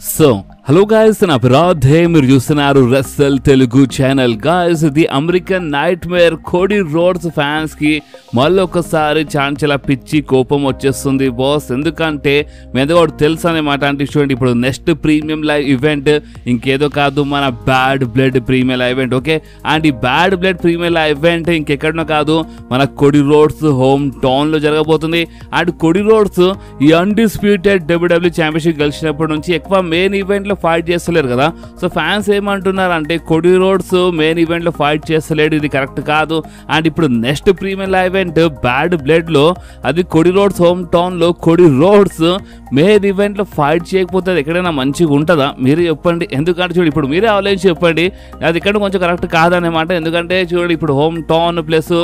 So, hello guys, and Aparadhe, మీరు చూస్తున్నారు wrestle Telugu channel. Guys, the American nightmare Cody Rhodes fans కి మళ్ళీ ఒకసారి చాలా పిచ్చి కోపం వచ్చేస్తుంది బాస్. ఎందుకంటే మీద తెలుసు అనమాట. అంటే చూడండి, ఇప్పుడు నెక్స్ట్ ప్రీమియం లైవ్ ఈవెంట్ ఇంకేదో కాదు, మన bad blood premium live event. Okay, and ఈ bad blood premium live event ఇంకెక్కడనో కాదు, మన కోడీ రోడ్స్ హోమ్ టౌన్ లో జరగబోతుంది. అండ్ కోడీ రోడ్స్ ఈ అన్డిస్ప్యూటెడ్ WWE ఛాంపియన్షిప్ గెలిచినప్పటి నుంచి ఎక్కువ మెయిన్ ఈవెంట్ లో ఫైట్ చేస్తలేరు కదా. సో ఫ్యాన్స్ ఏమంటున్నారు అంటే కోడీ రోడ్స్ మెయిన్ ఈవెంట్ లో ఫైట్ చేస్తలేడు, ఇది కరెక్ట్ కాదు. అండ్ ఇప్పుడు next premium live event bad blood లో అది కోడీ రోడ్స్ హోమ్ టౌన్ లో కోడీ రోడ్స్ మెయిన్ ఈవెంట్ లో ఫైట్ చేయకపోతే అది ఎక్కడైనా మంచిగా ఉంటుందా మీరు చెప్పండి. ఎందుకంటే చూడండి, ఇప్పుడు మీరే ఆలోచించి చెప్పండి, అది ఇక్కడ కొంచెం కరెక్ట్ కాదన్నమాట. ఎందుకంటే చూడండి, ఇప్పుడు హోమ్ టౌన్ ప్లస్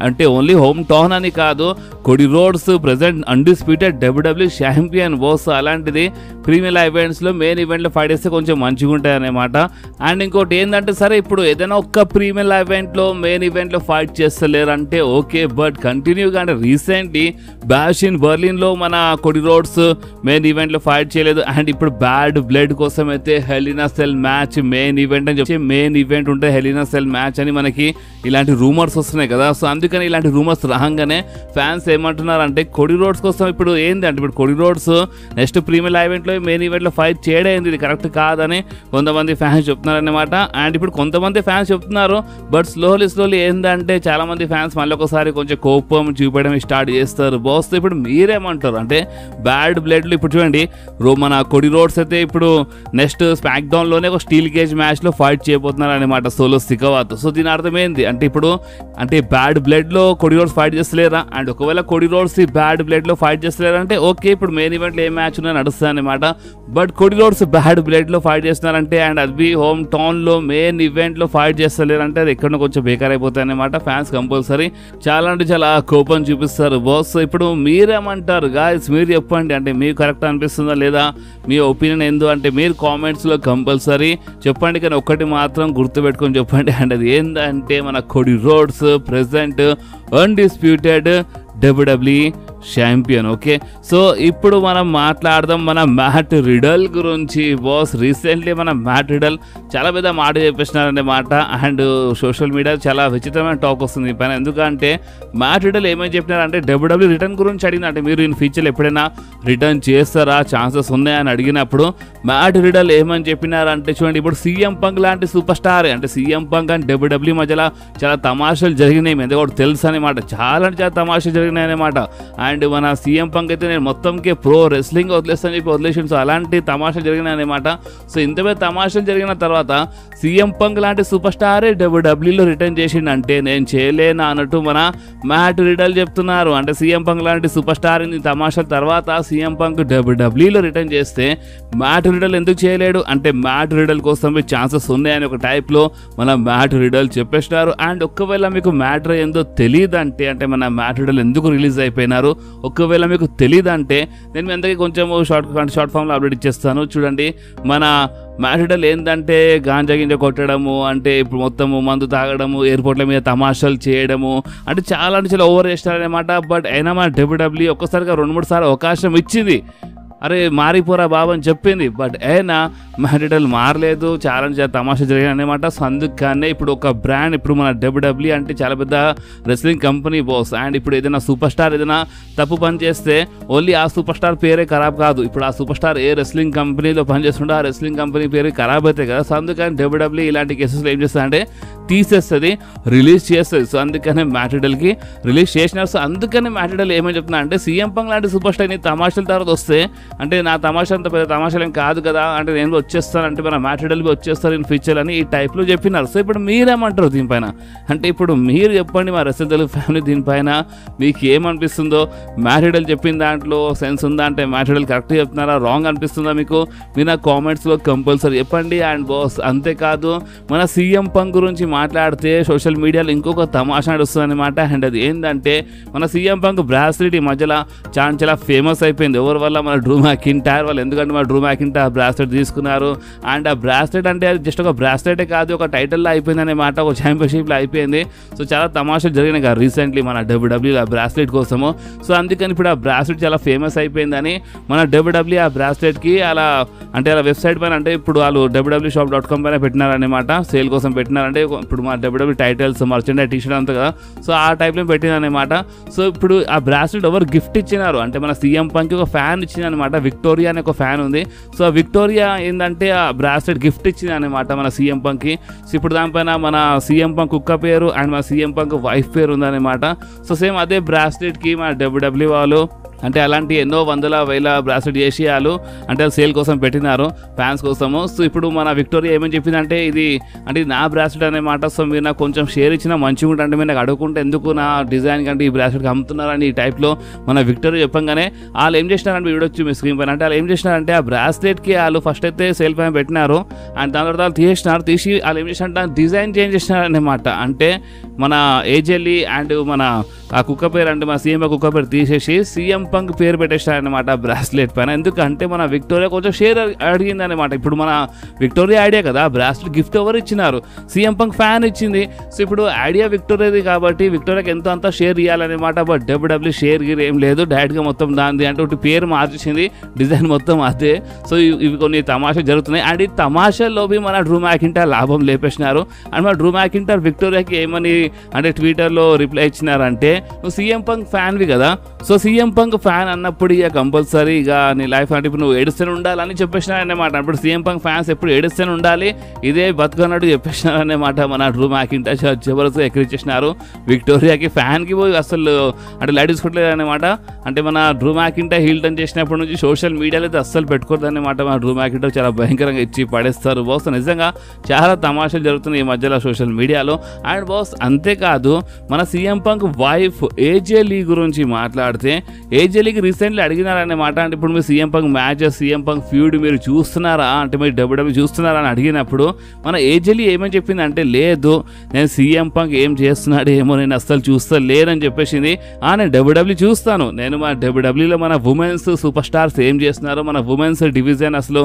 అంటే ఓన్లీ హోమ్ టౌన్ అని కాదు, Cody roads present undisputed WWE champion boss. అలాంటిది ప్రీమియం లైవ్ ఈవెంట్స్ లో మెయిన్ ఈవెంట్ లో ఫైట్ చేస్తే కొంచెం మంచిగా ఉంటాయి అనమాట. అండ్ ఇంకోటి ఏంటంటే, సరే ఇప్పుడు ఏదైనా ఒక్క ప్రీమియం లైవ్ ఈవెంట్ లో మెయిన్ ఈవెంట్ లో ఫైట్ చేస్తలేరు అంటే ఓకే, బట్ కంటిన్యూగా అంటే రీసెంట్లీ బ్యాష్ ఇన్ బర్లిన్ లో మన కోడీ రోడ్స్ మెయిన్ ఈవెంట్ లో ఫైట్ చేయలేదు. అండ్ ఇప్పుడు బ్యాడ్ బ్లడ్ కోసం అయితే hell in a cell match main event అని చెప్పి మెయిన్ ఈవెంట్ ఉంటే hell in a cell match అని మనకి ఇలాంటి రూమర్స్ వస్తున్నాయి కదా. సో అందుకని ఇలాంటి రూమర్స్ రాగానే ఫ్యాన్స్ ఏమంటున్నారు అంటే కోడీ రోడ్స్ కోసం ఇప్పుడు ఏంది అంటే, ఇప్పుడు Cody roads next premium live event లో మెయిన్ ఈవెంట్ లో ఫైట్ చేయడం ఇది కరెక్ట్ కాదని కొంతమంది ఫ్యాన్స్ చెప్తున్నారు అనమాట. అండ్ ఇప్పుడు కొంతమంది ఫ్యాన్స్ చెప్తున్నారు, బట్ స్లోలీ ఏంటంటే చాలా మంది ఫ్యాన్స్ మళ్ళీ ఒకసారి కొంచెం కోపం చూపడం స్టార్ట్ చేస్తారు బాస్. ఇప్పుడు మీరేమంటారు అంటే, బ్యాడ్ బ్లడ్ లో ఇప్పుడు చూడండి, మన కోడీ రోడ్స్ అయితే ఇప్పుడు నెక్స్ట్ స్మాక్ డౌన్ లోనే ఒక స్టీల్ కేజ్ మ్యాచ్ లో ఫైట్ చేయబోతున్నారు అనమాట, సోలో సికవాతో. సో దీని అర్థం ఏంది అంటే, ఇప్పుడు అంటే బ్యాడ్ బ్లడ్ లో కోడీ రోడ్స్ ఫైట్ చేస్తలేరా? అండ్ ఒకవేళ కోడీ రోడ్స్ బ్యాడ్ బ్లడ్ లో ఫైట్ చేస్తలేరా అంటే ఓకే, ఇప్పుడు మెయిన్ ఈవెంట్ లో ఏ మ్యాచ్ ఉన్నా నడుస్తుంది అనమాట. But Cody roads bad blood లో ఫైట్ చేస్తున్నారంటే అండ్ అది హోమ్ టౌన్ లో మెయిన్ ఈవెంట్ లో ఫైట్ చేస్తలేరంటే అది ఎక్కడో కొంచెం బేకార్ అయిపోతాయి అనమాట. ఫ్యాన్స్ కంపల్సరీ చాలా అంటే చాలా కోపం చూపిస్తారు బాస్. ఇప్పుడు మీరేమంటారు గాయస్, మీరు చెప్పండి. అంటే మీకు కరెక్ట్ అనిపిస్తుందా లేదా, మీ ఒపీనియన్ ఏందో అంటే మీరు కామెంట్స్ లో కంపల్సరీ చెప్పండి. కానీ ఒక్కటి మాత్రం గుర్తుపెట్టుకొని చెప్పండి, అండ్ అది ఏంటంటే మన Cody roads present undisputed WWE champion. Okay, so ఇప్పుడు మనం మాట్లాడదాం మన మ్యాట్ రిడల్ గురించి బాస్. రీసెంట్లీ మన మ్యాట్ రిడల్ చాలా పెద్ద మాట చెప్పేసినారన్నమాట. అండ్ సోషల్ మీడియా చాలా విచిత్రమైన టాక్ వస్తుంది ఈ పైన. ఎందుకంటే మ్యాట్ రిడల్ ఏమని చెప్పినారంటే, WWE రిటర్న్ గురించి అడిగిన, అంటే మీరు ఇన్ ఫ్యూచర్లో ఎప్పుడైనా రిటర్న్ చేస్తారా, ఛాన్సెస్ ఉన్నాయని అడిగినప్పుడు మ్యాట్ రిడల్ ఏమని చెప్పినారంటే, చూడండి ఇప్పుడు CM పంక్ లాంటి సూపర్ స్టార్, అంటే CM పంక్ అండ్ WWE మధ్యలో చాలా తమాషాలు జరిగినాయి, మీద కూడా తెలుసు అనమాట. చాలా అంటే చాలా తమాషాలు జరిగినాయి అనమాట. అండ్ మన CM పంక్ అయితే నేను మొత్తంకే ప్రో రెస్లింగ్ వదిలేస్తాను చెప్పి వదిలేసాను. సో అలాంటి తమాషాలు జరిగినాయి అనమాట. సో ఇంత పెద్ద తమాషాలు జరిగిన తర్వాత CM పంక్ లాంటి సూపర్ స్టారే WWEలో రిటర్న్ చేసిండంటే నేను చేయలేనా అన్నట్టు మన మ్యాట్ రిడల్ చెప్తున్నారు. అంటే CM పంక్ లాంటి సూపర్ స్టార్ తమాషాల తర్వాత CM పంక్ WWEలో రిటర్న్ చేస్తే మ్యాట్ రిడల్ ఎందుకు చేయలేడు అంటే, మ్యాట్ రిడల్ కోసం ఛాన్సెస్ ఉన్నాయని ఒక టైప్లో మన మ్యాట్ రిడల్ చెప్పేసినారు. అండ్ ఒకవేళ మీకు మ్యాటర్ ఏందో తెలియదంటే, అంటే మన మ్యాట్ రిడల్ ఎందుకు రిలీజ్ అయిపోయినారు ఒకవేళ మీకు తెలియదంటే నేను మీ అందరికీ కొంచెం షార్ట్ ఫామ్లో అప్డేట్ ఇచ్చేస్తాను. చూడండి, మన మ్యాట్ రిడల్ ఏంటంటే గాంజా గింజ కొట్టడము, అంటే ఇప్పుడు మొత్తము మందు తాగడము, ఎయిర్పోర్ట్ల మీద తమాషాలు చేయడము, అంటే చాలా ఓవర్ చేస్తారనమాట. బట్ అయినా మన WWE ఒక్కసారిగా 2-3 సార్లు అవకాశం ఇచ్చింది, అరే మారిపోరా బాబు అని చెప్పింది. బట్ అయినా మ్యాట్ రిడల్ మారలేదు, చాలా తమాషా జరిగాయి అనమాట. సో అందుకనే ఇప్పుడు ఒక బ్రాండ్, ఇప్పుడు మన WWE అంటే చాలా పెద్ద రెస్లింగ్ కంపెనీ బాస్. అండ్ ఇప్పుడు ఏదైనా సూపర్ స్టార్ ఏదైనా తప్పు పని చేస్తే ఓన్లీ ఆ సూపర్ స్టార్ పేరే ఖరాబ్ కాదు, ఇప్పుడు ఆ సూపర్ స్టార్ ఏ రెస్లింగ్ కంపెనీలో పనిచేస్తుంటే ఆ రెస్లింగ్ కంపెనీ పేరు ఖరాబ్ అవుతాయి కదా. సో అందుకని WWE ఇలాంటి కేసెస్లో ఏం చేస్తుందంటే తీసేస్తుంది, రిలీజ్ చేస్తుంది. సో అందుకనే మ్యాట్ రిడల్కి రిలీజ్ చేసినారు. సో అందుకనే మ్యాట్ రిడల్ ఏమని చెప్తున్నా అంటే, CM పంక్ లాంటి సూపర్ స్టార్ తమాషాల తర్వాత వస్తే, అంటే నా తమాషా అంత పెద్ద తమాషాలు ఏం కాదు కదా, అంటే నేను వచ్చేస్తాను, అంటే మన మ్యాట్ రిడల్ వచ్చేస్తారు ఇన్ ఫ్యూచర్ అని ఈ టైప్లో చెప్పినారు. సో ఇప్పుడు మీరేమంటారు దీనిపైన అంటే, ఇప్పుడు మీరు చెప్పండి మా రెస్సల్ తెలుగు ఫ్యామిలీ, దీనిపైన మీకు ఏమనిపిస్తుందో. మ్యాట్ రిడల్ చెప్పిన దాంట్లో సెన్స్ ఉందా అంటే, మ్యాట్ రిడల్ కరెక్ట్ చెప్తున్నారా, రాంగ్ అనిపిస్తుందా మీకు, మీరు నా కామెంట్స్లో కంపల్సరీ చెప్పండి. అండ్ బాస్ అంతేకాదు, మన CM పంక్ గురించి మాట్లాడితే సోషల్ మీడియాలో ఇంకొక తమాషా నడుస్తుంది అనమాట. అండ్ అది ఏంటంటే, మన CM పంక్ బ్రాస్లెట్ ఈ మధ్యలో చాలా ఫేమస్ అయిపోయింది. ఎవరి వల్ల, మన డ్రూ మ్యాకింటైర్ వాళ్ళు, ఎందుకంటే మన డ్రూ మ్యాకింటైర్ బ్రాస్లెట్ తీసుకున్నారు. అండ్ ఆ బ్రాస్లెట్ అంటే అది జస్ట్ ఒక బ్రాస్లెటే కాదు, ఒక టైటిల్లో అయిపోయింది అనమాట, ఒక ఛాంపియన్షిప్లో అయిపోయింది. సో చాలా తమాషాలు జరిగినాయి కదా రీసెంట్లీ మన WWE ఆ బ్రాస్లెట్ కోసము. సో అందుకని ఇప్పుడు ఆ బ్రాస్లెట్ చాలా ఫేమస్ అయిపోయిందని మన WWE ఆ బ్రాస్లెట్కి అలా అంటే అలా వెబ్సైట్ పైన అంటే ఇప్పుడు వాళ్ళు www.shop.com పైన పెట్టినారనమాట, సేల్ కోసం పెట్టినారంటే ఇప్పుడు మన WWE టైటిల్స్ మర్చెండైజ్ టీషర్ట్ అంతా కదా, సో ఆ టైప్లో పెట్టిందనమాట. సో ఇప్పుడు ఆ బ్రాస్లెట్ ఎవరు గిఫ్ట్ ఇచ్చినారు అంటే మన CM Punkకి ఒక ఫ్యాన్ ఇచ్చిందనమాట, విక్టోరియా అనే ఒక ఫ్యాన్ ఉంది. సో ఆ విక్టోరియా ఏంటంటే ఆ బ్రాస్లెట్ గిఫ్ట్ ఇచ్చింది అనమాట మన CM Punkకి. సో ఇప్పుడు దానిపైన మన CM Punk కుక్క పేరు అండ్ మన CM Punk వైఫ్ పేరు ఉందన్నమాట. సో సేమ్ అదే బ్రాస్లెట్కి మన WWE వాళ్ళు అంటే అలాంటి ఎన్నో వందల వేల బ్రాస్లెట్ చేసి వాళ్ళు అంటే సేల్ కోసం పెట్టినారు ఫ్యాన్స్ కోసము. సో ఇప్పుడు మన విక్టోరియా ఏమని చెప్పిందంటే ఇది అంటే నా బ్రాస్లెట్ అనమాట, సో మీరు నాకు కొంచెం షేర్ ఇచ్చినా మంచిగా ఉంటుంది, అంటే మీరు నాకు అడుగుకుంటే ఎందుకు నా డిజైన్ కంటే ఈ బ్రాస్లెట్కి అమ్ముతున్నారని ఈ టైప్లో మన విక్టోరియా చెప్పంగానే వాళ్ళు ఏం చేసినారంటే వీడియో వచ్చి మీ స్క్రీన్ పైన అంటే వాళ్ళు ఏం చేసినారంటే ఆ బ్రాస్లెట్కి వాళ్ళు ఫస్ట్ అయితే సేల్ పైన పెట్టినారు అండ్ దాని తర్వాత వాళ్ళు తీసి వాళ్ళు ఏం చేసినారంటే డిజైన్ చేంజ్ చేసినారనమాట. అంటే మన ఏజెల్లి అండ్ మన ఆ కుక్క పేరు అంటే మన CM కుక్క పేరు తీసేసి CM Punk పేరు పెట్టేశారనమాట బ్రాస్లెట్ పైన. ఎందుకంటే మన విక్టోరియా కొంచెం షేర్ అడిగింది అనమాట. ఇప్పుడు మన విక్టోరియా ఐడియా కదా బ్రాస్లెట్ గిఫ్ట్ ఎవరు ఇచ్చినారు, CM Punk ఫ్యాన్ ఇచ్చింది. సో ఇప్పుడు ఐడియా విక్టోరియాది కాబట్టి విక్టోరియాకి ఎంతో అంతా షేర్ ఇవ్వాలన్నమాట. బట్ WWE షేర్ గిర్ ఏం లేదు, డైరెక్ట్గా మొత్తం దానిది అంటే ఒకటి పేరు మార్చేసింది, డిజైన్ మొత్తం అదే. సో ఇవి కొన్ని తమాషా జరుగుతున్నాయి అండ్ ఈ తమాషాలోవి మన డ్రూ మ్యాకింటైర్ లాభం లేపేసినారు. అండ్ మన డ్రూ మ్యాకింటైర్ విక్టోరియాకి ఏమని అంటే ట్విట్టర్లో రిప్లై ఇచ్చినారంటే నువ్వు CM Punk ఫ్యాన్వి కదా, సో CM Punk ఫ్యాన్ అన్నప్పుడు ఇక కంపల్సరీ ఇక నీ లైఫ్ అంటే ఇప్పుడు నువ్వు ఏడుస్తూనే ఉండాలని చెప్పేసినారన్నమాట. అప్పుడు CM Punk ఫ్యాన్స్ ఎప్పుడు ఏడుస్తూనే ఉండాలి, ఇదే బతుకన్నట్టు చెప్పేసినారన్నమాట. మన డ్రూ మ్యాకింటైర్ జబర్దస్త్ ఎక్కిరించేసినారు విక్టోరియాకి, ఫ్యాన్కి పోయి అసలు అంటే లైట్ తీసుకోవట్లేదు అనమాట. అంటే మన డ్రూ మ్యాకింటైర్ హీల్ టర్న్ చేసినప్పటి నుంచి సోషల్ మీడియాలో అయితే అస్సలు పెట్టుకోవద్దు అనమాట. మన డ్రూ మ్యాకింటైర్ చాలా భయంకరంగా ఇచ్చి పడేస్తారు బాస్. నిజంగా చాలా తమాషాలు జరుగుతున్నాయి ఈ మధ్యలో సోషల్ మీడియాలో. అండ్ బాస్ అంతేకాదు మన CM Punk wife AJ Lee గురించి మాట్లాడితే AJ Leeకి రీసెంట్లీ అడిగినారన్నమాట. అంటే ఇప్పుడు మీరు CM Punk matches CM Punk feud మీరు చూస్తున్నారా అంటే మీరు WWE చూస్తున్నారా అని అడిగినప్పుడు మన AJ Lee ఏమని చెప్పింది అంటే లేదు నేను CM Punk ఏం చేస్తున్నాడు ఏమో నేను అస్సలు చూస్తా లేదని చెప్పేసింది. నేను WWE చూస్తాను, నేను మన WWEలో మన ఉమెన్స్ సూపర్ స్టార్స్ ఏం చేస్తున్నారో మన ఉమెన్స్ డివిజన్ అసలు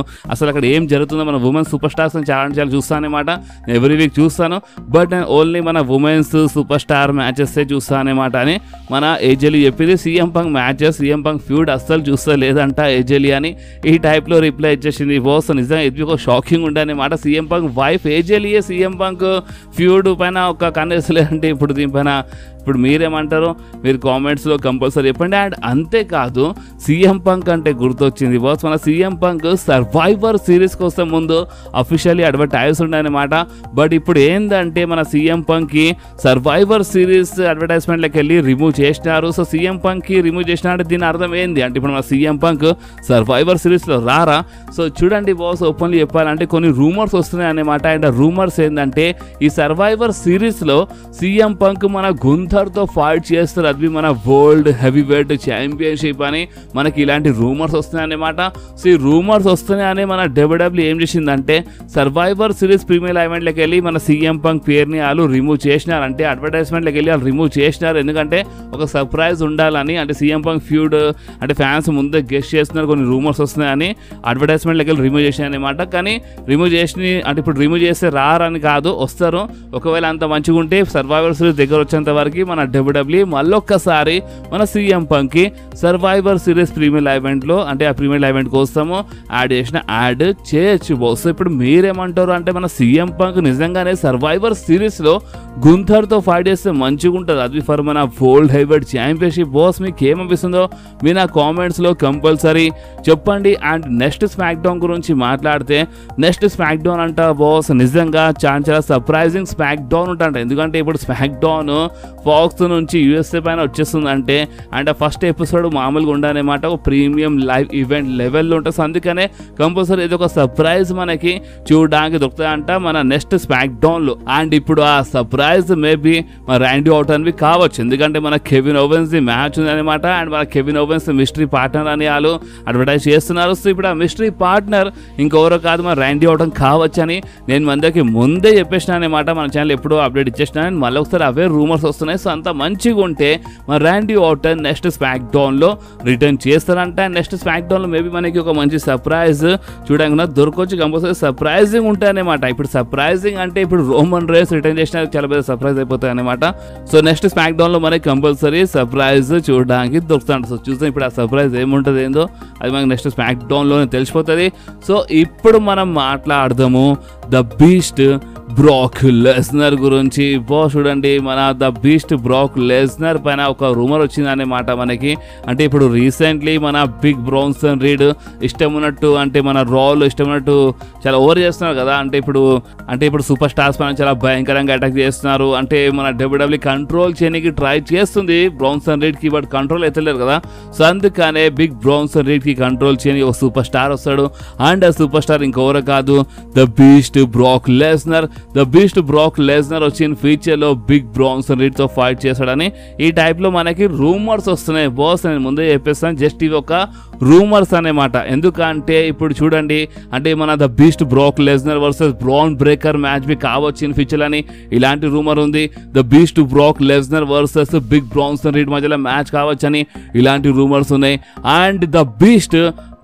అక్కడ ఏం జరుగుతుందో మన ఉమెన్స్ సూపర్ స్టార్స్ చాలా చూస్తాను అనమాట, ఎవ్రీ వీక్ చూస్తాను. బట్ నేను ఓన్లీ మన ఉమెన్స్ సూపర్ స్టార్ మ్యాచెస్ చూస్తాను అనమాట అని మన AJ Lee చెప్పింది. CM Punk matches CM Punk feud అస్సలు చూస్తా లేదంట AJ Lee అని ఈ టైప్లో రిప్లై ఇచ్చేసింది బాస్. నిజంగా ఇది ఒక షాకింగ్ ఉండే అనమాట. CM Punk wife AJ Lee CM Punk feud పైన ఒక కన్నేసలేదంటే ఇప్పుడు దీనిపైన ఇప్పుడు మీరేమంటారు మీరు కామెంట్స్లో కంపల్సరీ చెప్పండి. అండ్ అంతేకాదు CM Punk అంటే గుర్తొచ్చింది బాస్, మన CM Punk సర్వైవర్ సిరీస్ కోసం ముందు అఫీషియల్లీ అడ్వర్టైజ్ ఉండనమాట. బట్ ఇప్పుడు ఏంటంటే మన CM Punkకి సర్వైవర్ సిరీస్ అడ్వర్టైజ్మెంట్లోకి వెళ్ళి రిమూవ్ చేసినారు. సో CM Punkకి రిమూవ్ చేసినారంటే దీని అర్థం ఏంది అంటే ఇప్పుడు మన CM Punk సర్వైవర్ సిరీస్లో రారా. సో చూడండి బాస్ ఓపెన్లీ చెప్పాలంటే కొన్ని రూమర్స్ వస్తున్నాయి అన్నమాట. అండ్ రూమర్స్ ఏంటంటే ఈ సర్వైవర్ సిరీస్లో CM Punk మన గుంథర్తో ఫైట్ చేస్తారు, అది మన వరల్డ్ హెవీ వెయిట్ ఛాంపియన్షిప్ అని మనకి ఇలాంటి రూమర్స్ వస్తున్నాయన్నమాట. సో ఈ రూమర్స్ వస్తున్నాయని మన WWE ఏం చేసిందంటే సర్వైవర్ సిరీస్ ప్రీమియర్ ఈవెంట్లోకి వెళ్ళి మన CM Punk పేరుని వాళ్ళు రిమూవ్ చేసినారు, అంటే అడ్వర్టైజ్మెంట్లోకి వెళ్ళి వాళ్ళు రిమూవ్ చేసినారు. ఎందుకంటే ఒక సర్ప్రైజ్ ఉండాలని, అంటే CM Punk ఫ్యూడ్ అంటే ఫ్యాన్స్ ముందే గెస్ట్ చేస్తున్నారు, కొన్ని రూమర్స్ వస్తున్నాయని అడ్వర్టైజ్మెంట్లోకి వెళ్ళి రిమూవ్ చేశారనమాట. కానీ రిమూవ్ చేసి అంటే ఇప్పుడు రిమూవ్ చేస్తే రారని కాదు, వస్తారు. ఒకవేళ అంత మంచిగా ఉంటే సర్వైవర్ సిరీస్ దగ్గర వచ్చేంత వరకు మన WWE మళ్ళొక్కసారి మన CM Punkకి సర్వైవర్ సిరీస్ ప్రీమియర్ ఈవెంట్లో అంటే ఆ ప్రీమియర్ ఈవెంట్ కోసము యాడ్ చేసిన యాడ్ చేయొచ్చు బాస్. ఇప్పుడు మీరేమంటారు అంటే మన CM Punk నిజంగానే సర్వైవర్ సిరీస్లో గుంథర్తో ఫైట్ చేస్తే మంచిగా ఉంటుంది, అది ఫర్ మన వరల్డ్ హెవీవెయిట్ ఛాంపియన్షిప్ బాస్. మీకు ఏమనిపిస్తుందో మీ నా కామెంట్స్లో కంపల్సరీ చెప్పండి. అండ్ నెక్స్ట్ స్మాక్ డౌన్ గురించి మాట్లాడితే నెక్స్ట్ స్మాక్ డౌన్ అంట బాస్ నిజంగా చాలా సర్ప్రైజింగ్ స్మాక్ డౌన్ ఉంటుంట. ఎందుకంటే ఇప్పుడు స్మాక్ డౌన్ ఫాక్స్ నుంచి USA పైన వచ్చేస్తుందంటే అండ్ ఫస్ట్ ఎపిసోడ్ మామూలుగా ఉండనమాట, ఒక ప్రీమియం లైవ్ ఈవెంట్ లెవెల్లో ఉంటుంది. అందుకనే కంపల్సరీ ఇది ఒక సర్ప్రైజ్ మనకి చూడడానికి దొరుకుతుందంట మన నెక్స్ట్ స్మాక్ డౌన్లో. అండ్ ఇప్పుడు ఆ సర్ప్రైజ్ మేబీ మన ర్యాండీ ఆర్టన్వి కావచ్చు, ఎందుకంటే మన కెవిన్ ఓవెన్స్ ది మ్యాచ్ ఉందనమాట. అండ్ మన కెవిన్ ఓవెన్స్ మిస్టరీ పార్ట్నర్ అని వాళ్ళు అడ్వర్టైజ్ చేస్తున్నారు. సో ఇప్పుడు ఆ మిస్టరీ పార్ట్నర్ ఇంకెవరో కాదు మన ర్యాండీ ఆర్టన్ కావచ్చు అని నేను మందరికి ముందే చెప్పేసిన అనమాట. మన ఛానల్ ఎప్పుడో అప్డేట్ ఇచ్చేసిన, మళ్ళీ ఒకసారి అవే రూమర్స్ వస్తున్నాయి. ఉన్నాయి. సో అంత మంచిగా ఉంటే మన ర్యాండీ ఆర్టన్ నెక్స్ట్ స్మాక్ డౌన్లో రిటర్న్ చేస్తారంట. నెక్స్ట్ స్మాక్ డౌన్లో మేబీ మనకి ఒక మంచి సర్ప్రైజ్ చూడకుండా దొరకొచ్చు, కంపల్సరీ సర్ప్రైజింగ్ ఉంటాయన్నమాట. ఇప్పుడు సర్ప్రైజింగ్ అంటే ఇప్పుడు రోమన్ రేన్స్ రిటర్న్ చేసిన చాలా పెద్ద సర్ప్రైజ్ అయిపోతాయి అనమాట. సో నెక్స్ట్ స్మాక్ డౌన్లో మనకి కంపల్సరీ సర్ప్రైజ్ చూడడానికి దొరుకుతుంది. సో చూద్దాం ఇప్పుడు ఆ సర్ప్రైజ్ ఏముంటుంది ఏందో అది మనకి నెక్స్ట్ స్మాక్ డౌన్లోనే తెలిసిపోతుంది. సో ఇప్పుడు మనం మాట్లాడదాము ద బీస్ట్ బ్రాక్ లెస్నర్ గురించి. చూడండి మన ద బీస్ట్ బ్రాక్ లెస్నర్ పైన ఒక రూమర్ వచ్చిందన్నమాట మనకి. అంటే ఇప్పుడు రీసెంట్లీ మన బిగ్ బ్రాన్సన్ రీడ్ ఇష్టం ఉన్నట్టు అంటే మన రాల్ ఇష్టం ఉన్నట్టు చాలా ఓవర్ చేస్తున్నారు కదా. అంటే ఇప్పుడు సూపర్ స్టార్స్ పైన చాలా భయంకరంగా అటాక్ చేస్తున్నారు. అంటే మన డబ్ల్యూడబ్ల్యూ కంట్రోల్ చేయడానికి ట్రై చేస్తుంది బ్రాన్సన్ రీడ్కి, బట్ కంట్రోల్ అవుతలేరు కదా. సో అందుకనే బిగ్ బ్రాన్సన్ రీడ్కి కంట్రోల్ చేయని ఒక సూపర్ స్టార్ వస్తాడు. అండ్ ఆ సూపర్ స్టార్ ఇంకెవరు కాదు the beast Brock Lesnar. The beast Brock Lesnar వచ్చిన ఫ్యూచర్లో బిగ్ బ్రాన్సన్ రీడ్తో ఫైట్ చేస్తాడని ఈ టైప్లో మనకి రూమర్స్ వస్తున్నాయి బాస్. నేను ముందే చెప్పేస్తాను, జస్ట్ ఇవి ఒక రూమర్స్ అన్నమాట. ఎందుకంటే ఇప్పుడు చూడండి అంటే మన the beast Brock Lesnar versus Bron Breakker match be కావచ్చు ఇన్ ఫ్యూచర్ అని ఇలాంటి రూమర్ ఉంది. The beast Brock Lesnar versus big Bronson Reed మధ్యలో మ్యాచ్ కావచ్చని ఇలాంటి రూమర్స్ ఉన్నాయి. And the beast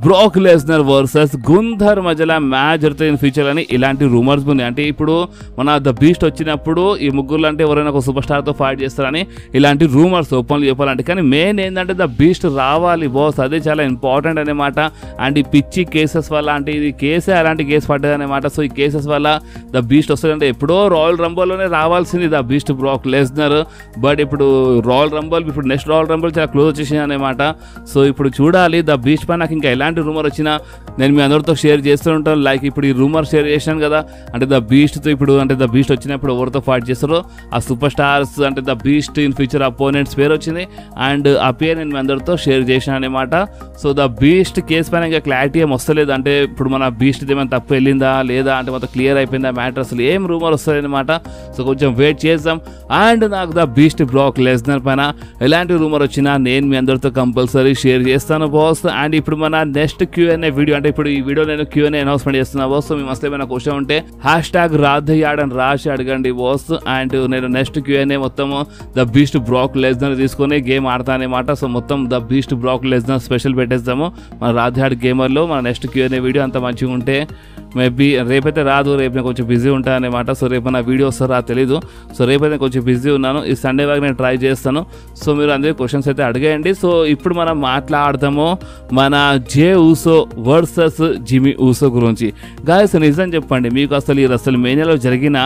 Brock Lesnar versus Gunther మధ్యలో మ్యాచ్ జరుగుతుంది ఇన్ ఫ్యూచర్ అని ఇలాంటి రూమర్స్ ఉన్నాయి. అంటే ఇప్పుడు మన ద బీస్ట్ వచ్చినప్పుడు ఈ ముగ్గురు అంటే ఎవరైనా ఒక సూపర్ స్టార్తో ఫైట్ చేస్తారని ఇలాంటి రూమర్స్ ఓపెన్లు చెప్పాలంటే. కానీ మెయిన్ ఏంటంటే ద బీస్ట్ రావాలి బాస్, అదే చాలా ఇంపార్టెంట్ అనమాట. అండ్ ఈ పిచ్చి కేసెస్ వల్ల అంటే ఇది కేసే అలాంటి కేసు పడ్డది అనమాట. సో ఈ కేసెస్ వల్ల ద బీస్ట్ వస్తుందంటే ఎప్పుడో రాయల్ రంబల్లోనే రావాల్సింది the beast Brock Lesnar. But ఇప్పుడు రాయల్ రంబల్ ఇప్పుడు నెక్స్ట్ రాయల్ రంబల్ చాలా క్లోజ్ వచ్చేసింది అనమాట. సో ఇప్పుడు చూడాలి ద బీస్ట్ పైన నాకు ఇంకా ఎలాంటి రూమర్ వచ్చినా నేను మీ అందరితో షేర్ చేస్తూ ఉంటాను. లైక్ ఇప్పుడు ఈ రూమర్ షేర్ చేశాను కదా, అంటే ద బీస్ట్తో ఇప్పుడు అంటే ద బీస్ట్ వచ్చినప్పుడు ఎవరితో ఫైట్ చేస్తారో ఆ సూపర్ స్టార్స్ అంటే the beast in future opponents పేరు వచ్చింది. అండ్ ఆ పేరు నేను మీ అందరితో షేర్ చేశాను అనమాట. సో ద బీస్ట్ కేసు పైన ఇంకా క్లారిటీ ఏం వస్తలేదు. అంటే ఇప్పుడు మన బీస్ట్ ఏమైనా తప్పు వెళ్ళిందా లేదా అంటే మొత్తం క్లియర్ అయిపోయిందా మ్యాటర్, అసలు ఏం రూమర్ వస్తుంది అనమాట. సో కొంచెం వెయిట్ చేద్దాం. అండ్ నాకు ద బీస్ట్ బ్రాక్ లెస్నర్ పైన ఎలాంటి రూమర్ వచ్చినా నేను మీ అందరితో కంపల్సరీ షేర్ చేస్తాను బాస్. అండ్ ఇప్పుడు మన నెక్స్ట్ Q&A వీడియో అంటే ఇప్పుడు ఈ వీడియో నేను Q&A అనౌన్స్మెంట్ చేస్తున్నా బాస్. సో మీ మస్తు ఏమైనా క్వశ్చన్ ఉంటే #రాధయాడ్ అని రాసి అడగండి బాస్. అండ్ నేను నెక్స్ట్ Q&A మొత్తం ద బీస్ట్ బ్రాక్ లెస్నర్ తీసుకొని గేమ్ ఆడతానమాట. సో మొత్తం the beast Brock Lesnar special పెట్టేస్తాము మన రాధయాడ్ గేమర్లో. మన నెక్స్ట్ Q&A వీడియో అంత మంచిగా ఉంటే మేబీ రేపైతే రాదు, రేపు నేను కొంచెం బిజీ ఉంటాను అనమాట. సో రేపు నా వీడియో వస్తారా తెలీదు. సో రేపైతే కొంచెం బిజీ ఉన్నాను. ఈ సండే వరకు నేను ట్రై చేస్తాను. సో మీరు అందరూ క్వశ్చన్స్ అయితే అడిగేయండి. సో ఇప్పుడు మనం మాట్లాడదాము మన జే ఊసో వర్సెస్ జిమీ ఊసో గురించి. గాయస్ నిజం చెప్పండి, మీకు అసలు ఈ రసల్ మేనియాలో జరిగిన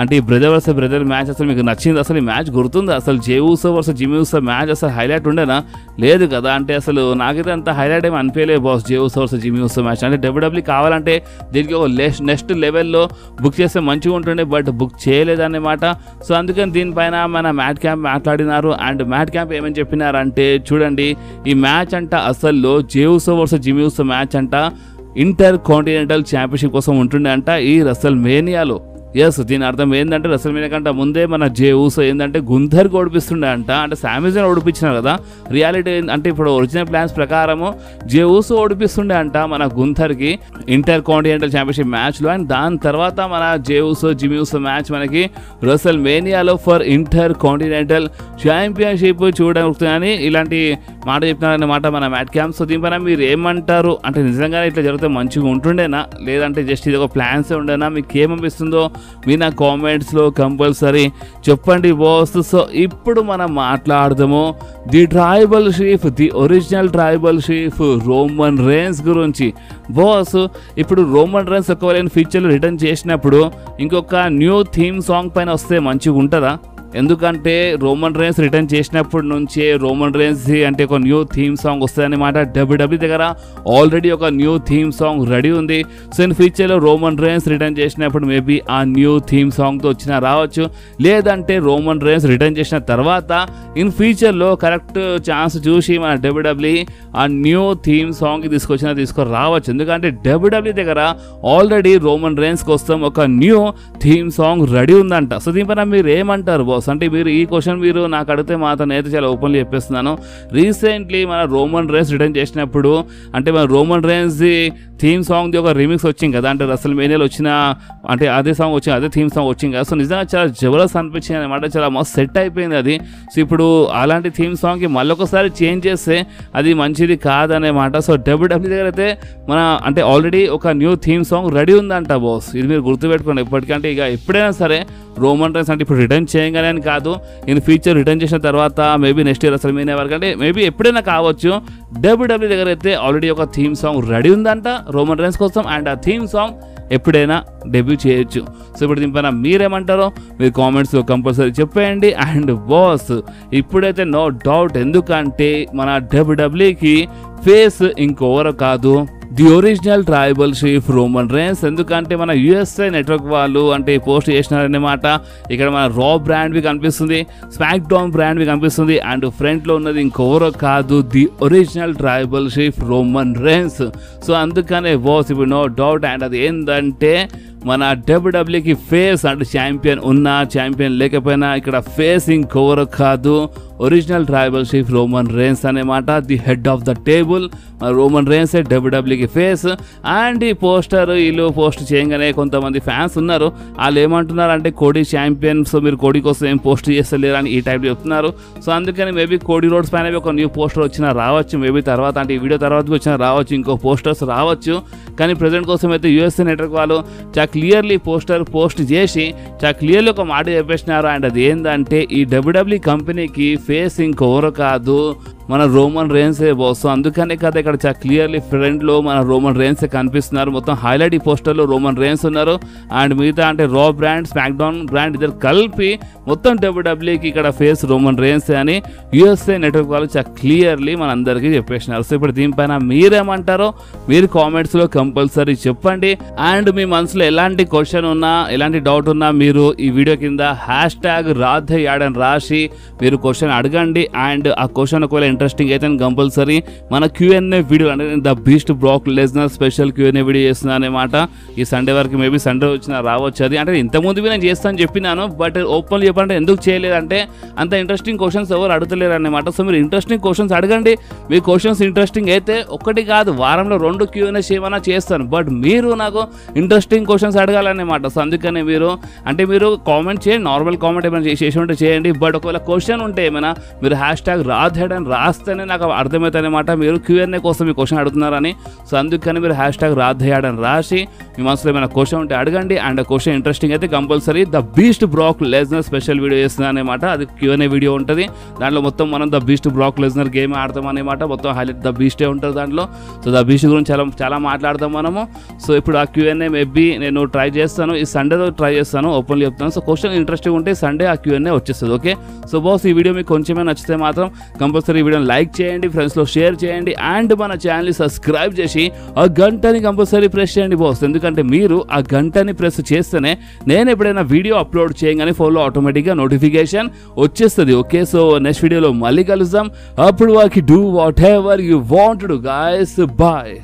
అంటే ఈ బ్రదర్ వర్సెస్ బ్రదర్ మ్యాచ్ అసలు మీకు నచ్చింది? అసలు ఈ మ్యాచ్ గుర్తుందా? అసలు జే ఊసో వర్సెస్ జిమీ ఊసో మ్యాచ్ అసలు హైలైట్ ఉండేనా? లేదు కదా. అంటే అసలు నాకైతే అంత హైలైట్ ఏమి అనిపించలేదు బాస్ జే ఊసో వర్సెస్ జిమీ ఊసో మ్యాచ్. అంటే డబ్ల్యూడబ్ల్యూ కావాలంటే దీనికి ఒక నెక్స్ట్ లెవెల్లో బుక్ చేస్తే మంచిగా ఉంటుండే, బట్ బుక్ చేయలేదన్నమాట. సో అందుకని దీనిపైన మన మ్యాట్ క్యాంప్ మాట్లాడినారు. అండ్ మ్యాట్ క్యాంప్ ఏమని చెప్పినారంటే చూడండి ఈ మ్యాచ్ అంట అసలు జే ఊసో వర్సెస్ జిమీ ఊసో మ్యాచ్ అంట ఇంటర్ కాంటినెంటల్ ఛాంపియన్షిప్ కోసం ఉంటుండే అంట ఈ రసల్ మేనియాలో. ఎస్, దీని అర్థం ఏంటంటే రసల్ మేనియా కంటే ముందే మన జే ఊసో ఏంటంటే గుంథర్కి ఓడిపిస్తుండే అంట. అంటే శామిజన్ ఓడిపించినారు కదా. రియాలిటీ అంటే ఇప్పుడు ఒరిజినల్ ప్లాన్స్ ప్రకారము జే ఊసో ఓడిపిస్తుండే అంట మన గుంథర్కి ఇంటర్ కాంటినెంటల్ ఛాంపియన్షిప్ మ్యాచ్లో. అండ్ దాని తర్వాత మన Jey Uso Jimmy Uso match మనకి రసల్ మేనియాలో ఫర్ ఇంటర్ కాంటినెంటల్ ఛాంపియన్షిప్ చూడగలుగుతుందని ఇలాంటి మాట చెప్తున్నారన్నమాట మన మ్యాట్ క్యాంప్. సో దీనిపైన మీరు ఏమంటారు? అంటే నిజంగానే ఇట్లా జరిగితే మంచిగా ఉంటుండేనా, లేదంటే జస్ట్ ఇది ఒక ప్లాన్సే ఉండేనా? మీకు ఏమనిపిస్తుందో మీ నా కామెంట్స్లో కంపల్సరీ చెప్పండి బాస్. సో ఇప్పుడు మనం మాట్లాడదాము the tribal chief, the original tribal chief Roman rains గురించి బాస్. ఇప్పుడు రోమన్ రేన్స్ ఒకవేళ ఫ్యూచర్లో రిటర్న్ చేసినప్పుడు ఇంకొక న్యూ థీమ్ సాంగ్ పైన వస్తే మంచిగా ఉంటుందా? ఎందుకంటే రోమన్ రేన్స్ రిటర్న్ చేసినప్పటి నుంచే రోమన్ రేన్స్ అంటే ఒక న్యూ థీమ్ సాంగ్ వస్తుంది అనమాట. డబ్ల్యూడబ్ల్యూ దగ్గర ఆల్రెడీ ఒక న్యూ థీమ్ సాంగ్ రెడీ ఉంది. సో ఇన్ ఫ్యూచర్లో రోమన్ రేన్స్ రిటర్న్ చేసినప్పుడు మేబీ ఆ న్యూ థీమ్ సాంగ్తో వచ్చినా రావచ్చు, లేదంటే రోమన్ రేన్స్ రిటర్న్ చేసిన తర్వాత ఇన్ ఫ్యూచర్లో కరెక్ట్ ఛాన్స్ చూసి మన డబ్ల్యూడబ్ల్యూ ఆ న్యూ థీమ్ సాంగ్కి తీసుకురావచ్చు. ఎందుకంటే డబ్ల్యూడబ్ల్యూ దగ్గర ఆల్రెడీ రోమన్ రేన్స్ కోసం ఒక న్యూ థీమ్ సాంగ్ రెడీ ఉందంట. సో దీనిపైన మీరు ఏమంటారు బాస్? అంటే మీరు ఈ క్వశ్చన్ మీరు నాకు అడిగితే మాత్రం నేనైతే చాలా ఓపెన్లీ చెప్పేస్తున్నాను. రీసెంట్లీ మన రోమన్ రేన్స్ రిటర్న్ చేసినప్పుడు అంటే మన రోమన్ రేన్స్ థీమ్ సాంగ్ది ఒక రీమిక్స్ వచ్చింది కదా, అంటే రసల్ మేనియాలో వచ్చిన అంటే అదే సాంగ్ వచ్చింది, అదే థీమ్ సాంగ్ వచ్చింది కదా. సో నిజంగా చాలా జబర్దస్త్ అనిపించింది అనమాట, చాలా మస్తు సెట్ అయిపోయింది అది. సో ఇప్పుడు అలాంటి థీమ్ సాంగ్కి మళ్ళొకసారి చేంజ్ చేస్తే అది మంచిది కాదనేమాట. సో డబ్ల్యూడబ్ల్యూ దగ్గర అయితే మన అంటే ఆల్రెడీ ఒక న్యూ థీమ్ సాంగ్ రెడీ ఉందంట బాస్, ఇది మీరు గుర్తుపెట్టుకోండి ఎప్పటికంటే. ఇక ఎప్పుడైనా సరే రోమన్ రైన్స్ అంటే ఇప్పుడు రిటర్న్ చేయగానే అని కాదు, ఇన్ ఫ్యూచర్ రిటర్న్ చేసిన తర్వాత మేబీ నెక్స్ట్ ఇయర్ అసలు మీనే వరకు అంటే మేబీ ఎప్పుడైనా కావచ్చు. డబ్ల్యూడబ్ల్యూ దగ్గర అయితే ఆల్రెడీ ఒక థీమ్ సాంగ్ రెడీ ఉందంట రోమన్ రైన్స్ కోసం, అండ్ ఆ థీమ్ సాంగ్ ఎప్పుడైనా డెబ్యూ చేయొచ్చు. సో ఇప్పుడు దీనిపైన మీరేమంటారో మీరు కామెంట్స్లో కంపల్సరీ చెప్పేయండి. అండ్ బాస్ ఇప్పుడైతే నో డౌట్, ఎందుకంటే మన డబ్ల్యూడబ్ల్యూకి ఫేస్ ఇంకెవరో కాదు, the original tribal chief Roman rains. ఎందుకంటే మన యూఎస్ఏ నెట్వర్క్ వాళ్ళు అంటే పోస్ట్ చేసినారన్నమాట. ఇక్కడ మన రా బ్రాండ్వి కనిపిస్తుంది, స్మాక్ డౌన్ బ్రాండ్వి కనిపిస్తుంది, అండ్ ఫ్రంట్లో ఉన్నది ఇంకెవరో కాదు, the original tribal chief Roman Reigns. So అందుకనే బాస్ ఇప్పుడు నో డౌట్, అండ్ అది ఏంటంటే మన డబ్ల్యూడబ్ల్యూకి ఫేస్ అంటే ఛాంపియన్ ఉన్నా ఛాంపియన్ లేకపోయినా ఇక్కడ ఫేస్ ఇంకెవరో కాదు, original tribal chief Roman Reigns అనమాట. The head of the table Roman Reigns డబ్ల్యూడబ్ల్యూకి ఫేస్. అండ్ ఈ పోస్టర్ వీళ్ళు పోస్ట్ చేయగానే కొంతమంది ఫ్యాన్స్ ఉన్నారు, వాళ్ళు ఏమంటున్నారు అంటే కోడి ఛాంపియన్, సో మీరు కోడి కోసం ఏం పోస్ట్ చేస్తలేరు అని ఈ టైప్ చెప్తున్నారు. సో అందుకని మేబీ కోడి రోడ్స్ పైన ఒక న్యూ పోస్టర్ వచ్చినా రావచ్చు, మేబీ తర్వాత అంటే ఈ వీడియో తర్వాత వచ్చినా రావచ్చు, ఇంకో పోస్టర్స్ రావచ్చు. కానీ ప్రజెంట్ కోసం అయితే యూఎస్ఏ నెట్వర్క్ వాళ్ళు చాలా క్లియర్లీ పోస్ట్ చేసి చాలా క్లియర్లీ ఒక మాట చెప్పేసినారు. అండ్ అది ఏంటంటే ఈ డబ్ల్యూడబ్ల్యూ కంపెనీకి ఫేస్ ఇంకెవరో కాదు, మన రోమన్ రైన్సే బాస్. సో అందుకనే కదా ఇక్కడ చాలా క్లియర్లీ ఫ్రంట్లో మన రోమన్ రైన్సే కనిపిస్తున్నారు. మొత్తం హైలైట్ ఈ పోస్టర్లో రోమన్ రైన్స్ ఉన్నారు, అండ్ మిగతా అంటే రా బ్రాండ్ స్మాక్ డౌన్ బ్రాండ్ ఇద్దరు కలిపి మొత్తం డబ్ల్యూడబ్ల్యూకి ఇక్కడ ఫేస్ రోమన్ రైన్సే అని యూఎస్ఏ నెట్వర్క్ వాళ్ళు చాలా క్లియర్లీ మన అందరికీ చెప్పేసినారు. సో ఇప్పుడు దీనిపైన మీరేమంటారో మీరు కామెంట్స్లో కంపల్సరీ చెప్పండి. అండ్ మీ మనసులో ఎలాంటి క్వశ్చన్ ఉన్నా ఎలాంటి డౌట్ ఉన్నా మీరు ఈ వీడియో కింద #రాధేయాడ్ అని రాసి మీరు క్వశ్చన్ అడగండి. అండ్ ఆ క్వశ్చన్ ఒకవేళ ఇంట్రెస్టింగ్ అయితే కంపల్సరీ మన Q&A వీడియో అంటే the beast Brock Lesnar special Q&A video చేస్తున్నాను అనమాట. ఈ సండే వరకు మేబీ సండే వచ్చినా రావచ్చు. అది అంటే ఇంతకుముందు నేను చేస్తాను చెప్పినాను, బట్ ఓపెన్లీ చెప్పాలంటే ఎందుకు చేయలేదంటే అంత ఇంట్రెస్టింగ్ క్వశ్చన్స్ ఎవరు అడుగుతలేరు అనమాట. సో మీరు ఇంట్రెస్టింగ్ క్వశ్చన్స్ అడగండి. మీ క్వశ్చన్స్ ఇంట్రెస్టింగ్ అయితే ఒకటి కాదు వారంలో 2 Q&A చేయమన్నా చేస్తాను, బట్ మీరు నాకు ఇంట్రెస్టింగ్ క్వశ్చన్స్ అడగాలన్నమాట. సో అందుకనే మీరు కామెంట్ చేయండి, నార్మల్ కామెంట్ ఏమైనా చేసి ఉంటే చేయండి, బట్ ఒకవేళ క్వశ్చన్ ఉంటే ఏమైనా మీరు #రాధేయాడ్ అని రాస్తేనే నాకు అర్థమవుతుంది అనమాట మీరు Q&A కోసం మీ క్వశ్చన్ అడుగుతున్నారని. సో అందుకని మీరు #రాధేయాడ్ అని రాసి మీ మనసులో ఏమైనా క్వశ్చన్ ఉంటే అడగండి. అండ్ క్వశ్చన్ ఇంట్రెస్టింగ్ అయితే compulsory the beast Brock Lesnar special video చేస్తున్నాను అనమాట. అది Q&A వీడియో ఉంటుంది, దాంట్లో మొత్తం మనం the beast Brock Lesnar game ఆడతాం అనమాట. మొత్తం హైలైట్ ద బీస్టే ఉంటుంది దాంట్లో. సో ద బీస్ట్ గురించి చాలా మాట్లాడతాం మనము. సో ఇప్పుడు ఆ Q&A మేబీ నేను ట్రై చేస్తాను, ఈ సండేలో ట్రై చేస్తాను, ఓపెన్లీ చెప్తాను. సో క్వశ్చన్ ఇంట్రెస్టింగ్ ఉంటే సండే ఆ Q&A వచ్చేస్తుంది. ఓకే, సో బాస్ ఈ వీడియో మీకు కొంచెమే నచ్చితే మాత్రం కంపల్సరీ ఈ వీడియోని లైక్ చేయండి, ఫ్రెండ్స్లో షేర్ చేయండి, అండ్ మన ఛానల్ని సబ్స్క్రైబ్ చేసి ఆ గంటని కంపల్సరీ ప్రెస్ చేయండి బాస్. ఎందుకంటే మీరు ఆ గంటని ప్రెస్ చేస్తేనే నేను ఎప్పుడైనా వీడియో అప్లోడ్ చేయగానే ఫోన్లో ఆటోమేటిక్గా నోటిఫికేషన్ వచ్చేస్తుంది. ఓకే, సో నెక్స్ట్ వీడియోలో మళ్ళీ కలుద్దాం. అప్పుడు వాకి do whatever you want to guys. Bye.